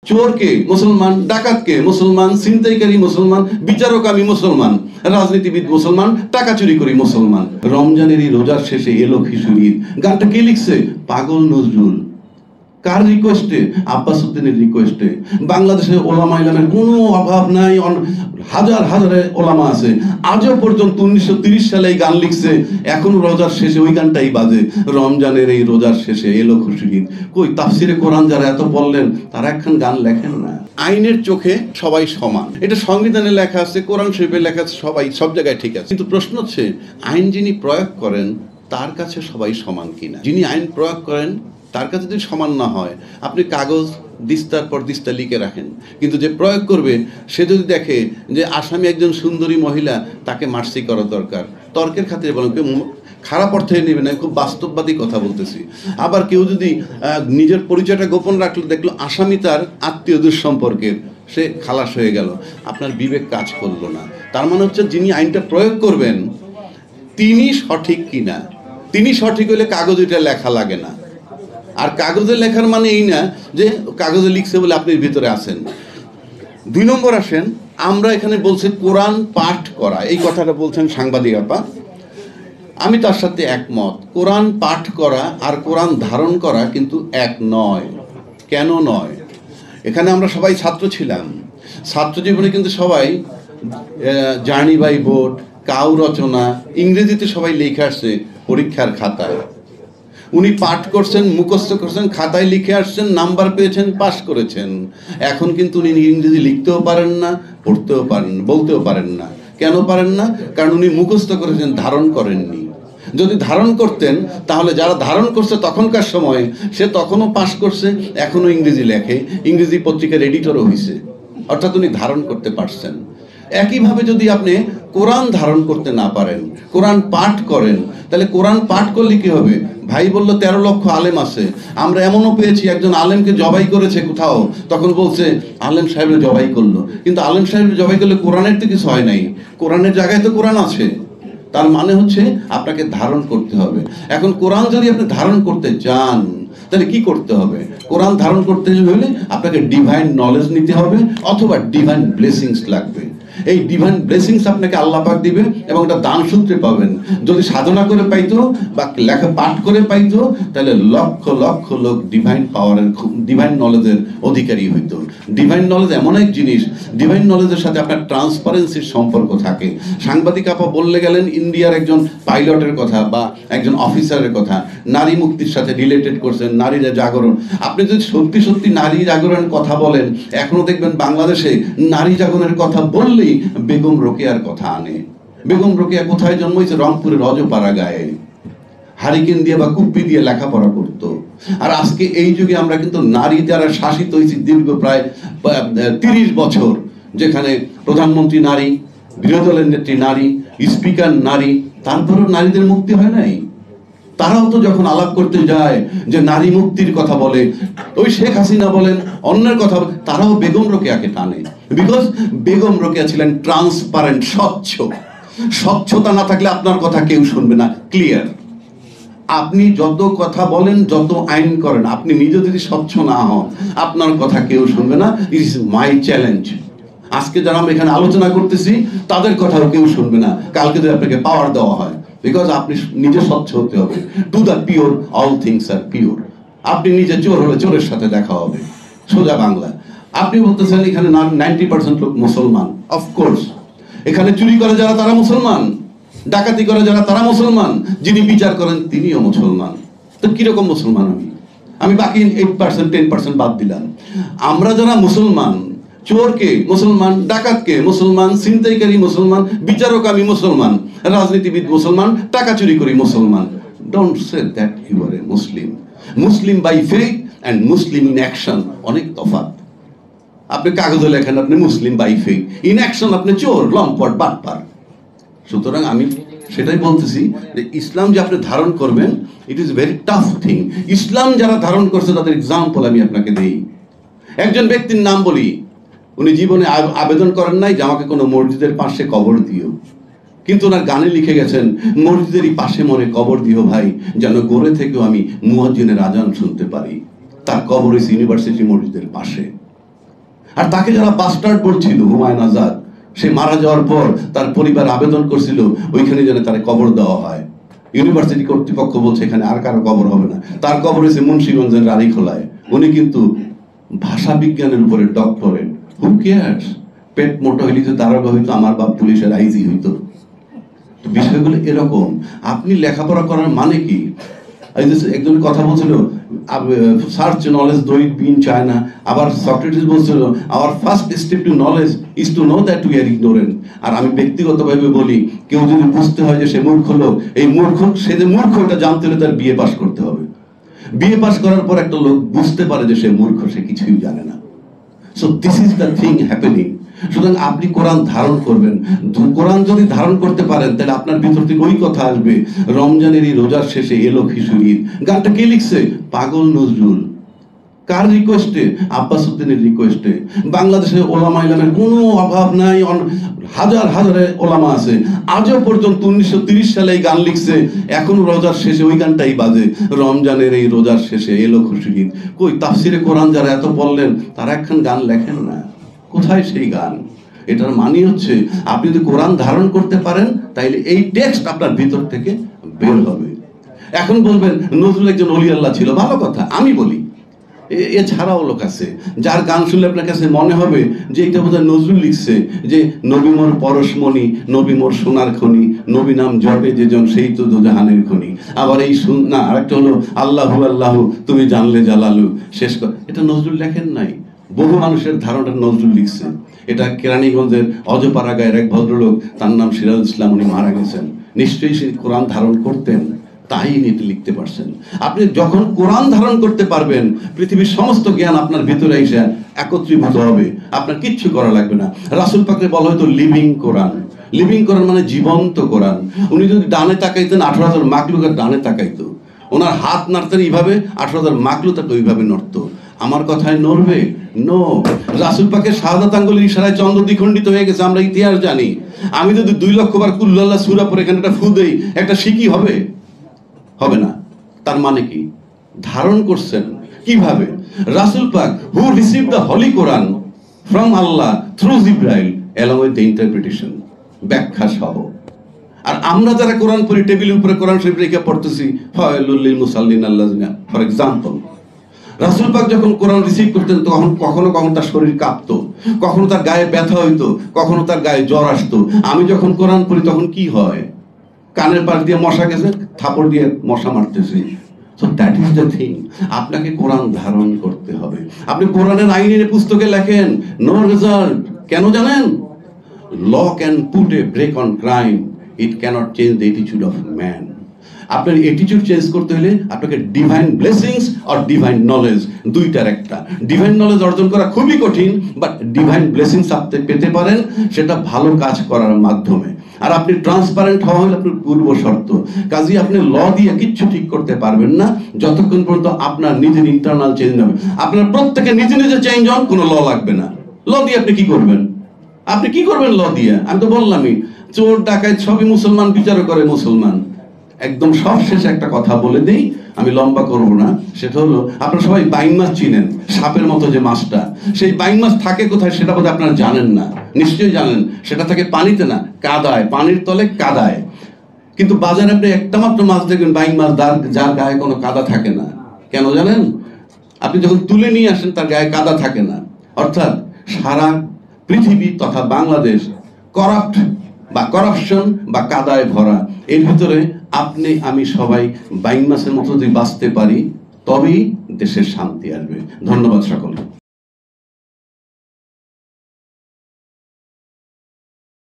চোর কে? মুসলমান। ডাকাত কে? মুসলমান। ছিনতাইকারী মুসলমান। বিচারক আমি মুসলমান। রাজনীতিবিদ মুসলমান। টাকা চুরি করি মুসলমান। রমজানের এই রোজার শেষে এলো খিচুড়ির গানটা কে লিখছে? পাগল নজরুল। কার রিকোয়েস্টে? আব্বাস উদ্দিনের রিকোয়েস্টে। বাংলাদেশে ওলামা ইলামের কোনো অভাব নাই, হাজার হাজারে ওলামা আছে। আজও পর্যন্ত 1930 সালে এই গান লিখছে, এখন রোজার শেষে ওই গানটাই বাজে। রমজানের এই রোজার শেষে এলো খুশির। কই তাফসিরে কোরআন যারা এত বললেন তারা একখান গান লেখেন না। আইনের চোখে সবাই সমান, এটা সংবিধানে লেখা আছে, কোরআন শরীফে লেখা আছে, সবাই সব জায়গায় ঠিক আছে। কিন্তু প্রশ্ন হচ্ছে আইন যিনি প্রয়োগ করেন তার কাছে সবাই সমান কিনা। যিনি আইন প্রয়োগ করেন তার কাছে যদি সমান না হয়, আপনি কাগজ দিস্তার পর দিস্তা লিখে রাখেন, কিন্তু যে প্রয়োগ করবে সে যদি দেখে যে আসামি একজন সুন্দরী মহিলা, তাকে মার্সি করা দরকার, তর্কের খাতিরে বলেন, কেউ খারাপ অর্থে নেবে না, খুব বাস্তববাদী কথা বলতেছি। আবার কেউ যদি নিজের পরিচয়টা গোপন রাখলো, দেখলো আসামি তার আত্মীয় দুঃসম্পর্কের, সে খালাস হয়ে গেল, আপনার বিবেক কাজ করলো না। তার মানে হচ্ছে যিনি আইনটা প্রয়োগ করবেন তিনি সঠিক কিনা। তিনি সঠিক হলে কাগজে এটা লেখা লাগে না। আর কাগজে লেখার মানে এই না যে কাগজে লিখছে বলে আপনি ভিতরে আছেন। 2 নম্বর আসেন, আমরা এখানে বলছি কোরআন পাঠ করা, এই কথাটা বলছেন সাংবাদিক আপা, আমি তার সাথে একমত। কোরআন পাঠ করা আর কোরআন ধারণ করা কিন্তু এক নয়। কেন নয়? এখানে আমরা সবাই ছাত্র ছিলাম, ছাত্র জীবনে কিন্তু সবাই জার্নি বাই বোট, কাউ রচনা, ইংরেজিতে সবাই লিখে আসছে পরীক্ষার খাতায়। উনি পাঠ করছেন, মুখস্থ করছেন, খাতায় লিখে আসছেন, নাম্বার পেয়েছেন, পাস করেছেন। এখন কিন্তু উনি ইংরেজি লিখতেও পারেন না, পড়তেও পারেন, বলতেও পারেন না। কেন পারেন না? কারণ উনি মুখস্থ করেছেন, ধারণ করেননি। যদি ধারণ করতেন তাহলে যারা ধারণ করছে তখনকার সময়, সে তখনও পাস করছে, এখনও ইংরেজি লেখে, ইংরেজি পত্রিকার এডিটরও হয়েছে, অর্থাৎ উনি ধারণ করতে পারছেন। একইভাবে যদি আপনি কোরআন ধারণ করতে না পারেন, কোরআন পাঠ করেন, তাহলে কোরআন পাঠ করলে কি হবে? ভাই বলল 13 লক্ষ আলেম আছে, আমরা এমনও পেয়েছি একজন আলেমকে জবাই করেছে কোথাও, তখন বলছে আলেম সাহেবের জবাই করলো, কিন্তু আলেম সাহেবের জবাই করলে কোরআনের তো কিছু হয় নাই, কোরআনের জায়গায় তো কোরআন আছে। তার মানে হচ্ছে আপনাকে ধারণ করতে হবে। এখন কোরআন যদি আপনি ধারণ করতে চান তাহলে কি করতে হবে? কোরআন ধারণ করতে হলে আপনাকে ডিভাইন নলেজ নিতে হবে, অথবা ডিভাইন ব্লেসিংস লাগবে। এই ডিভাইন ব্লেসিংস আপনাকে আল্লাহ পাক দিবে এবং এটা দান সূত্রে পাবেন। যদি সাধনা করে পাইতো বা লেখা পাঠ করে পাইতো, তাহলে লক্ষ লক্ষ লোক ডিভাইন পাওয়ারের, ডিভাইন নলেজের অধিকারী হইতো। ডিভাইন নলেজ এমন এক জিনিস, ডিভাইন নলেজের সাথে আপনার ট্রান্সপারেন্সির সম্পর্ক থাকে। সাংবাদিক আপা বললে গেলেন ইন্ডিয়ার একজন পাইলটের কথা বা একজন অফিসারের কথা, নারী মুক্তির সাথে রিলেটেড করছেন, নারীরা জাগরণ। আপনি যদি সত্যি সত্যি নারী জাগরণের কথা বলেন, এখনো দেখবেন বাংলাদেশে নারী জাগরণের কথা বললেই বেগম রোকেয়ার কথা আনে। বেগম রোকেয়া কোথায় জন্মেছে? রংপুরের অজপাড়া গায়ে, হারিকেন দিয়ে বা কুপ্পি দিয়ে লেখাপড়া করতো। আর আজকে এই যুগে আমরা কিন্তু নারী দ্বারা শাসিত হয়েছি দীর্ঘ প্রায় 30 বছর, যেখানে প্রধানমন্ত্রী নারী, বিরোধী দলের নেত্রী নারী, স্পিকার নারী, তারপরেও নারীদের মুক্তি হয় নাই। তারাও তো যখন আলাপ করতে যায় যে নারী মুক্তির কথা বলে, ওই শেখ হাসিনা বলেন, অন্যের কথা, তারাও বেগম রোকেয়াকে টানে। বিকজ বেগম রোকেয়া ছিলেন ট্রান্সপারেন্ট, স্বচ্ছ। স্বচ্ছতা না থাকলে আপনার কথা কেউ শুনবে না, ক্লিয়ার। আপনি যত কথা বলেন, যত আইন করেন, আপনি নিজে যদি স্বচ্ছ না হন, আপনার কথা কেউ শুনবে না। It is my challenge. আজকে যারা আমরা এখানে আলোচনা করতেছি তাদের কথাও কেউ শুনবে না কালকে যদি আপনাকে পাওয়ার দেওয়া হয়, বিকজ আপনি নিজে স্বচ্ছ হতে হবে। To the pure all things are pure. আপনি নিজে চোর হলে চোরের সাথে দেখা হবে, সোজা বাংলা। আপনি বলতেছেন এখানে 90% লোক মুসলমান, অফকোর্স। এখানে চুরি করে যারা তারা মুসলমান, ডাকাতি করে যারা তারা মুসলমান, যিনি বিচার করেন তিনিও মুসলমান। তো কিরকম মুসলমান আমি বাকি 8% 10% বাদ দিলাম। আমরা যারা মুসলমান, চোরকে মুসলমান, ডাকাতকে মুসলমান, ছিনতাইকারী মুসলমান, বিচারক আমি মুসলমান, রাজনীতিবিদ মুসলমান, টাকা চুরি করি মুসলমান। Don't say that you are a Muslim. Muslim by faith and Muslim in action অনেক তফাৎ। আপনি কাগজে লেখেন আপনি Muslim by faith, in action আপনি চোর, লম্পট, বাটপার। সুতরাং আমি সেটাই বলতেছি যে ইসলাম যে আপনি ধারণ করবেন, it is very tough thing. ইসলাম যারা ধারণ করছে তাদের এক্সাম্পল আমি আপনাকে দেই। একজন ব্যক্তির নাম বলি, উনি জীবনে আবেদন করেন নাই যে আমাকে কোনো মসজিদের পাশে কবর দিও, কিন্তু ওনার গানে লিখে গেছেন মসজিদেরই পাশে মনে কবর দিও ভাই, যেন গড়ে থেকেও আমি মুয়াজ্জিনের আজান শুনতে পারি। তার কবর হয়েছে ইউনিভার্সিটি মসজিদের পাশে। আর তাকে যারা বাস্টার্ড বলছিল, হুমায়ুন আজাদ, সে মারা যাওয়ার পর তার পরিবার আবেদন করছিল ওইখানে যেন তার কবর দেওয়া হয়। ইউনিভার্সিটি কর্তৃপক্ষ বলছে এখানে আর কারো কবর হবে না, তার কবর হয়েছে মুন্সিগঞ্জের রানীখোলায়। উনি কিন্তু ভাষা বিজ্ঞানের উপরে ডক্টরেট। Who cares? পেট মোটা হইলে তো দারোগা হইতো, আমার বাপ পুলিশের আইজি হইতো। বিষয়গুলো এরকম। আপনি লেখাপড়া করার মানে কি? একজন কথা বলছিল, search knowledge though it be in China. আবার সক্রেটিস বলছিল, our first step to knowledge is to know that we are ignorant. আর আমি ব্যক্তিগতভাবে বলি, কেউ যদি বুঝতে হয় যে সে মূর্খ লোক, এই মূর্খ, সে যে মূর্খ এটা জানতে হলে তার বিএ পাস করতে হবে। বিএ পাস করার পর একটা লোক বুঝতে পারে যে সে মূর্খ, সে কিছুই জানে না। So this is the thing happening. সুতরাং আপনি কোরআন ধারণ করবেন। কোরআন যদি ধারণ করতে পারেন তাহলে আপনার ভিতর থেকে ওই কথা আসবে, রমজানের এই রোজার শেষে এলো খিচুড়ির। গানটা কে লিখছে? পাগল নজরুল। কার রিকোয়েস্টে? আব্বাস উদ্দিনের রিকোয়েস্টে। বাংলাদেশে ওলামা ইলামের কোনো অভাব নাই, হাজার হাজারে ওলামা আছে। আজও পর্যন্ত 1930 সালে এই গান লিখছে, এখনো রোজার শেষে ওই গানটাই বাজে, রমজানের এই রোজার শেষে এলো খুশির। কই তাফসিরে কোরআন যারা এত বললেন তারা একখান গান লেখেন না, কোথায় সেই গান? এটার মানে হচ্ছে আপনি যদি কোরআন ধারণ করতে পারেন তাইলে এই টেক্সট আপনার ভিতর থেকে বের হবে। এখন বলবেন নজরুল একজন ওলি আল্লাহ ছিল, ভালো কথা, আমি বলি এছাড়াও লোক আছে যার গান শুনলে আপনার কাছে মনে হবে যে এটা বোধহয় নজরুল লিখছে, যে নবী মোর পরশমণি, নবী মোর সোনার খনি, নবী নাম জপে যেজন সেই তো দোজাহানের খনি। আবার এই না, আরেকটা হলো আল্লাহু আল্লাহু তুমি জানলে জালালু, শেষ কর। এটা নজরুল লেখেন নাই, বহু মানুষের ধারণা নজরুল লিখছে। এটা কেরানীগঞ্জের অজপাড়া গায়ের এক ভদ্রলোক, তার নাম সিরাজ ইসলাম, উনি মারা গেছেন। নিশ্চয়ই সে কোরআন ধারণ করতেন, তাই এটি লিখতে পারছেন। আপনি যখন কোরআন ধারণ করতে পারবেন, পৃথিবীর সমস্ত জ্ঞান আপনার ভিতরে এসে একত্রীভূত হবে, আপনার কিচ্ছু করা লাগবে না। রাসূল পাককে বলা হয়তো লিভিং কোরআন। লিভিং কোরআন মানে জীবন্ত কোরআন। উনি যদি ডানে তাকাইতেন 18,000 মাকলুকের ডানে তাকাইতো, ওনার হাত নাড়তেন এইভাবে, 18,000 মাকলুক ওইভাবে নড়তো। আমার কথায় নড়বে? নো। রাসূল পাকের শাহাদাত আঙ্গুলের ইশারায় চন্দ্র দ্বিখণ্ডিত হয়ে গেছে, আমরা ইতিহাস জানি। আমি যদি 2 লক্ষ বার কুল্লাল্লাহ সূরা পড়ে এখানে একটা ফু দেই, একটা শিকি হবে? হবে না। তার মানে কি? ধারণ করছেন কিভাবে? রাসূল পাক হু receive the Holi Quran from Allah through Jibrail along with the interpretation, ব্যাখ্যা সহ। আর আমরা যারা কোরআন পড়ি, টেবিলের উপরে কোরআন শরীফ রেখে পড়তেছি, ফাওয়াইলুল লিল মুসাল্লিন আল্লাযিনা, ফর এক্সাম্পল। রাসূল পাক যখন কোরআন রিসিভ করতেন তখন কখনো কখনো তার শরীর কাঁপতো, কখনো তার গায়ে ব্যথা হইতো, কখনো তার গায়ে জ্বর আসতো। আমি যখন কোরআন পড়ি তখন কি হয়? কানের পাশ দিয়ে মশা গেছে, থাপড় দিয়ে মশা মারতেছি। So that is the thing. আপনাকে কোরআন ধারণ করতে হবে। আপনি কোরআনের আইনের পুস্তকে লেখেন নো রেজাল্ট। কেন জানেন? Law can put a brake on crime, it cannot change the attitude of man. আপনার অ্যাটিটিউড চেঞ্জ করতে হলে আপনাকে ডিভাইন ব্লেসিংস আর ডিভাইন নলেজ, দুইটার একটা। ডিভাইন নলেজ অর্জন করা খুবই কঠিন, বাট ডিভাইন ব্লেসিংস আপনি পেতে পারেন সেটা ভালো কাজ করার মাধ্যমে। আর আপনি ট্রান্সপারেন্ট হওয়া হলে আপনার পূর্ব শর্ত। কাজেই আপনি ল দিয়ে কিচ্ছু ঠিক করতে পারবেন না যতক্ষণ পর্যন্ত আপনার নিজের ইন্টারনাল চেঞ্জ হবে। আপনার প্রত্যেকে নিজে নিজে চেঞ্জ হন, কোনো ল লাগবে না। ল দিয়ে আপনি কি করবেন? আপনি কি করবেন ল দিয়ে? আমি তো বললামই, চোর ডাকাত সবই মুসলমান, বিচারও করে মুসলমান। একদম সব শেষে একটা কথা বলে দেই, আমি লম্বা করব না। সেটা হলো, আপনারা সবাই বাইং মাছ চিনেন, সাপের মতো যে মাছটা। সেই বাইং মাছ থাকে কোথায় সেটা বোধহয় আপনারা জানেন না, নিশ্চয়ই জানেন। সেটা থাকে পানিতে না, কাদায়, পানির তলে কাদায়। কিন্তু বাজারে আপনি একটা মাত্র মাছ দেখবেন, বাইং মাছ, যার গায়ে কোনো কাদা থাকে না। কেন জানেন? আপনি যখন তুলে নিয়ে আসেন তার গায়ে কাদা থাকে না। অর্থাৎ সারা পৃথিবী তথা বাংলাদেশ করাপ্ট বা করাপশন বা কাদায় ভরা। এর ভিতরে আপনি আমি সবাই বাইং মাছের মতো যদি বাঁচতে পারি, তবেই দেশের শান্তি আসবে। ধন্যবাদ সকলকে।